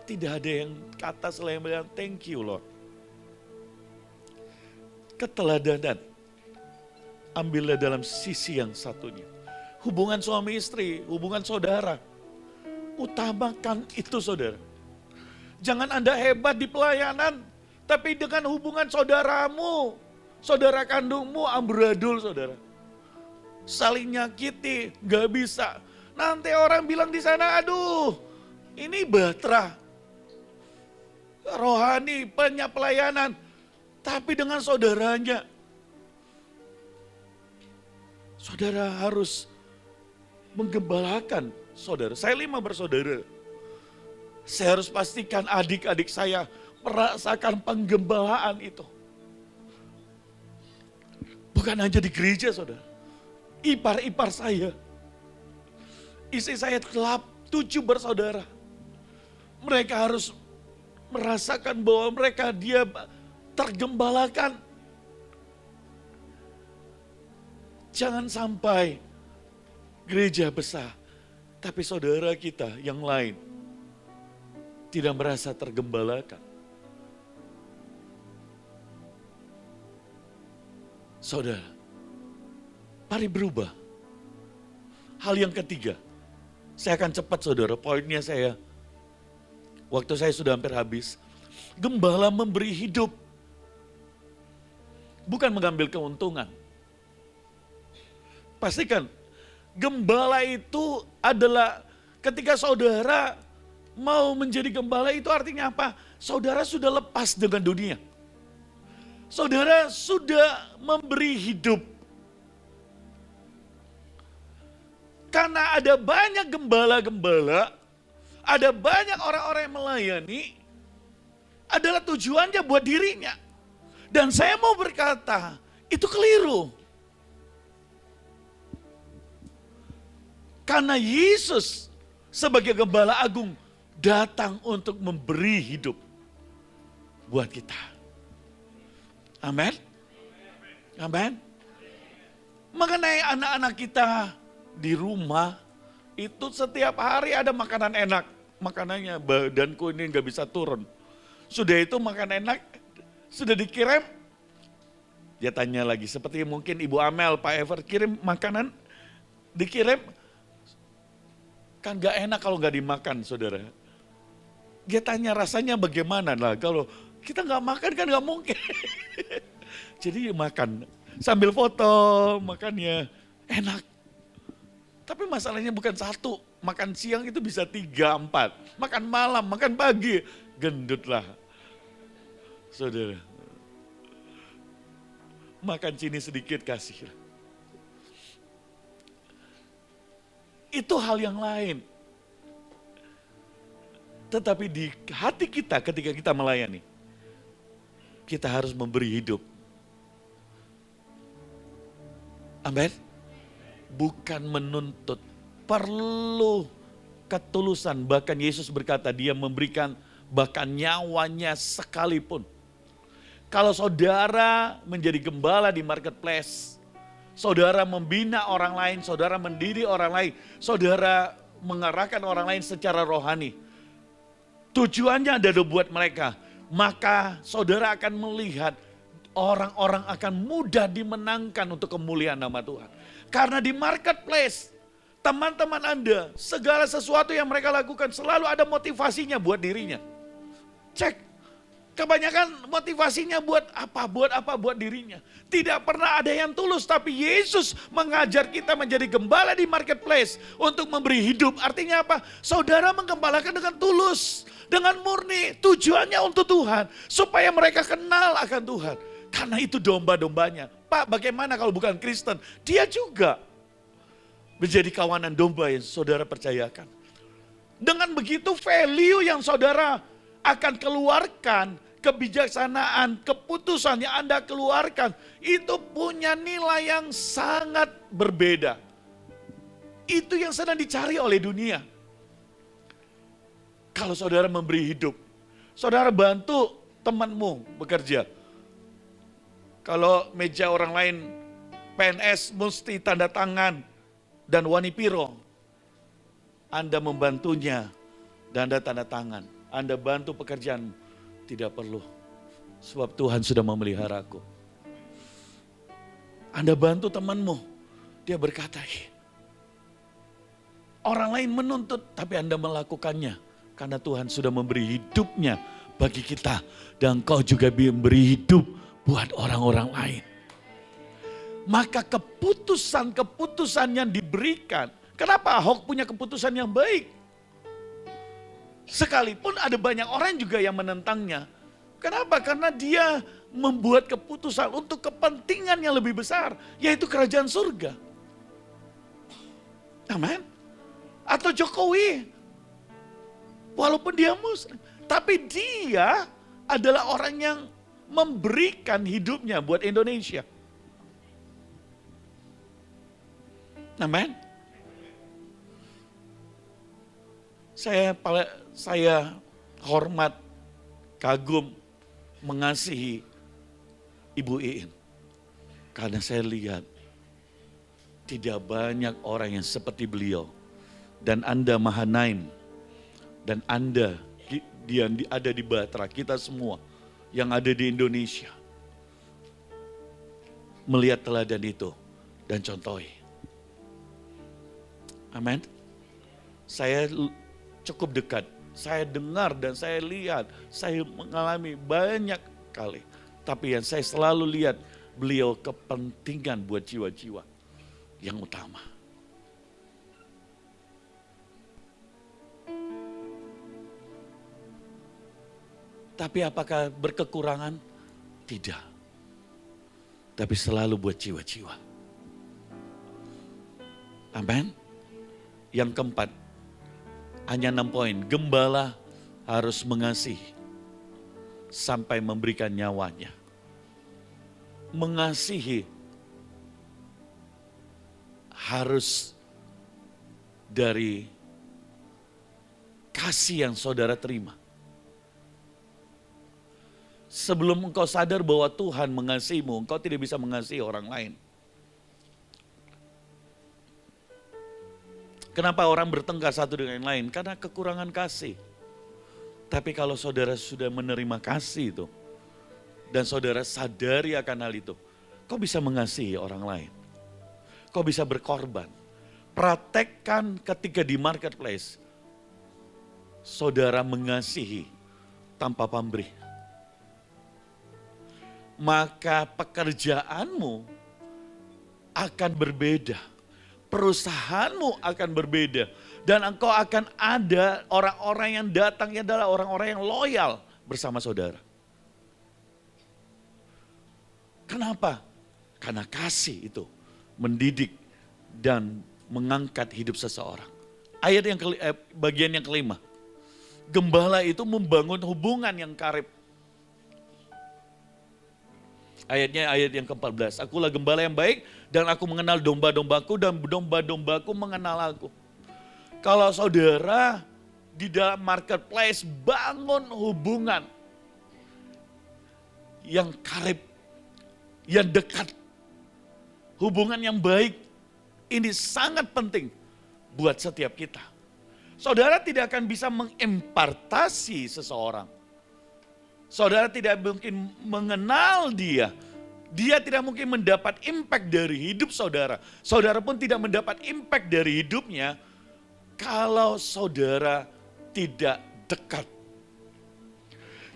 Tidak ada yang kata selain bilang thank you Lord. Keteladanan, ambillah dalam sisi yang satunya. Hubungan suami istri, hubungan saudara. Utamakan itu saudara. Jangan Anda hebat di pelayanan, tapi dengan hubungan saudaramu, saudara kandungmu amburadul saudara. Saling nyakiti, gak bisa. Nanti orang bilang di sana, aduh ini batra. Rohani, pelayanan. Tapi dengan saudaranya, saudara harus menggembalakan saudara. Saya 5 bersaudara. Saya harus pastikan adik-adik saya merasakan penggembalaan itu. Bukan hanya di gereja saudara. Ipar-ipar saya. Istri saya 7 bersaudara. Mereka harus merasakan bahwa dia tergembalakan. Jangan sampai gereja besar, tapi saudara kita yang lain tidak merasa tergembalakan. Saudara, mari berubah. Hal yang ketiga, saya akan cepat saudara, poinnya waktu saya sudah hampir habis. Gembala memberi hidup, bukan mengambil keuntungan. Pastikan, gembala itu adalah ketika saudara mau menjadi gembala itu artinya apa? Saudara sudah lepas dengan dunia. Saudara sudah memberi hidup. Karena ada banyak gembala-gembala, ada banyak orang-orang yang melayani, adalah tujuannya buat dirinya. Dan saya mau berkata, itu keliru. Karena Yesus sebagai gembala agung datang untuk memberi hidup buat kita. Amin. Amin. Mengenai anak-anak kita di rumah, itu setiap hari ada makanan enak. Makanannya badanku ini gak bisa turun. Sudah itu makan enak, sudah dikirim. Dia tanya lagi, seperti mungkin Ibu Amel, Pak Ever kirim makanan, dikirim. Kan gak enak kalau gak dimakan, saudara. Dia tanya rasanya bagaimana lah, kalau kita gak makan kan gak mungkin. Jadi makan, sambil foto makannya enak. Tapi masalahnya bukan satu, makan siang itu bisa 3, 4. Makan malam, makan pagi, gendut lah. Saudara, makan sini sedikit kasih. Itu hal yang lain. Tetapi di hati kita ketika kita melayani, kita harus memberi hidup. Amin. Bukan menuntut, perlu ketulusan. Bahkan Yesus berkata dia memberikan bahkan nyawanya sekalipun. Kalau saudara menjadi gembala di marketplace, saudara membina orang lain, saudara mendidik orang lain, saudara mengarahkan orang lain secara rohani. Tujuannya adalah buat mereka, maka saudara akan melihat orang-orang akan mudah dimenangkan untuk kemuliaan nama Tuhan. Karena di marketplace, teman-teman Anda, segala sesuatu yang mereka lakukan selalu ada motivasinya buat dirinya. Cek. Kebanyakan motivasinya buat apa, buat dirinya. Tidak pernah ada yang tulus, tapi Yesus mengajar kita menjadi gembala di marketplace untuk memberi hidup. Artinya apa? Saudara menggembalakan dengan tulus, dengan murni, tujuannya untuk Tuhan, supaya mereka kenal akan Tuhan. Karena itu domba-dombanya. Pak, bagaimana kalau bukan Kristen? Dia juga menjadi kawanan domba yang saudara percayakan. Dengan begitu value yang saudara akan keluarkan, kebijaksanaan, keputusan yang Anda keluarkan, itu punya nilai yang sangat berbeda. Itu yang sedang dicari oleh dunia. Kalau saudara memberi hidup, saudara bantu temanmu bekerja. Kalau meja orang lain PNS mesti tanda tangan dan wanipiro, Anda membantunya dan Anda tanda tangan. Anda bantu pekerjaan, tidak perlu. Sebab Tuhan sudah memeliharaku. Anda bantu temanmu, dia berkata, orang lain menuntut, tapi Anda melakukannya. Karena Tuhan sudah memberi hidupnya bagi kita. Dan kau juga memberi hidup buat orang-orang lain. Maka keputusan-keputusan yang diberikan, kenapa Ahok punya keputusan yang baik? Sekalipun ada banyak orang juga yang menentangnya. Kenapa? Karena dia membuat keputusan untuk kepentingan yang lebih besar, yaitu kerajaan surga. Amin. Atau Jokowi, walaupun dia Muslim, tapi dia adalah orang yang memberikan hidupnya buat Indonesia. Amin. Saya hormat, kagum, mengasihi Ibu Iin. Karena saya lihat tidak banyak orang yang seperti beliau. Dan Anda Mahanaim, dan Anda yang ada di Batra, kita semua yang ada di Indonesia. Melihat teladan itu dan contohi. Amin. Saya cukup dekat. Saya dengar dan saya lihat. Saya mengalami banyak kali. Tapi yang saya selalu lihat, beliau kepentingan buat jiwa-jiwa yang utama. Tapi apakah berkekurangan? Tidak. Tapi selalu buat jiwa-jiwa. Amin. Yang keempat, hanya 6 poin. Gembala harus mengasihi sampai memberikan nyawanya. Mengasihi harus dari kasih yang saudara terima. Sebelum engkau sadar bahwa Tuhan mengasihimu, engkau tidak bisa mengasihi orang lain. Kenapa orang bertengkar satu dengan yang lain? Karena kekurangan kasih. Tapi kalau saudara sudah menerima kasih itu, dan saudara sadari akan hal itu, kau bisa mengasihi orang lain. Kau bisa berkorban. Praktekkan ketika di marketplace, saudara mengasihi tanpa pamrih. Maka pekerjaanmu akan berbeda. Perusahaanmu akan berbeda. Dan engkau akan ada orang-orang yang datangnya adalah orang-orang yang loyal bersama saudara. Kenapa? Karena kasih itu mendidik dan mengangkat hidup seseorang. Bagian yang kelima. Gembala itu membangun hubungan yang karib. Ayatnya ayat yang ke-14. Akulah gembala yang baik dan aku mengenal domba-dombaku dan domba-dombaku mengenal aku. Kalau saudara di dalam marketplace bangun hubungan yang karib, yang dekat, hubungan yang baik, ini sangat penting buat setiap kita. Saudara tidak akan bisa mengimpartasi seseorang. Saudara tidak mungkin mengenal dia. Dia tidak mungkin mendapat impact dari hidup saudara. Saudara pun tidak mendapat impact dari hidupnya kalau saudara tidak dekat.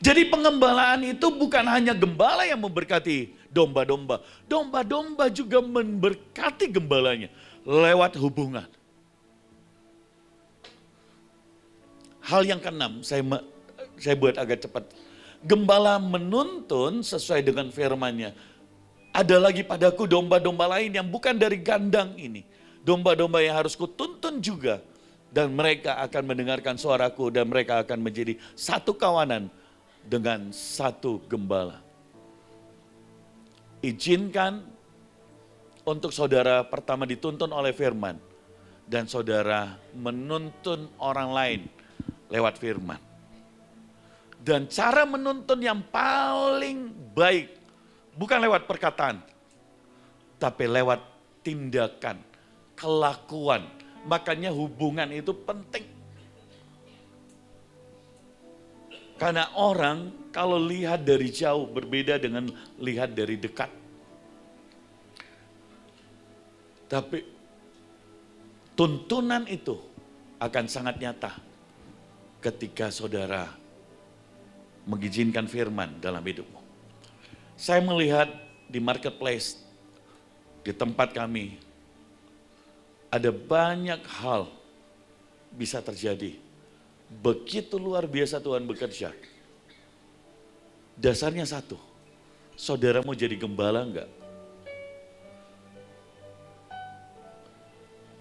Jadi pengembalaan itu bukan hanya gembala yang memberkati domba-domba. Domba-domba juga memberkati gembalanya lewat hubungan. Hal yang keenam, saya buat agak cepat. Gembala menuntun sesuai dengan firman-Nya. Ada lagi padaku domba-domba lain yang bukan dari kandang ini. Domba-domba yang harus kutuntun juga. Dan mereka akan mendengarkan suaraku dan mereka akan menjadi satu kawanan dengan satu gembala. Izinkan untuk saudara pertama dituntun oleh firman. Dan saudara menuntun orang lain lewat firman. Dan cara menuntun yang paling baik, bukan lewat perkataan, tapi lewat tindakan, kelakuan. Makanya hubungan itu penting. Karena orang kalau lihat dari jauh berbeda dengan lihat dari dekat. Tapi tuntunan itu akan sangat nyata ketika saudara mengizinkan firman dalam hidupmu. Saya melihat di marketplace, di tempat kami, ada banyak hal bisa terjadi. Begitu luar biasa Tuhan bekerja. Dasarnya satu, saudara mau jadi gembala enggak?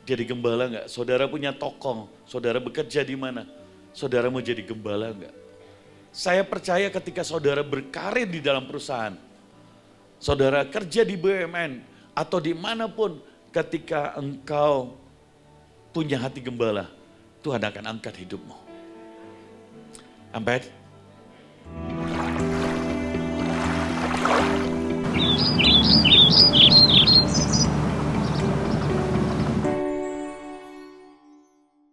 Jadi gembala enggak? Saudara punya tokong, saudara bekerja di mana? Saudara mau jadi gembala enggak? Saya percaya ketika saudara berkarir di dalam perusahaan, saudara kerja di BUMN, atau dimanapun ketika engkau punya hati gembala, Tuhan akan angkat hidupmu. Amin.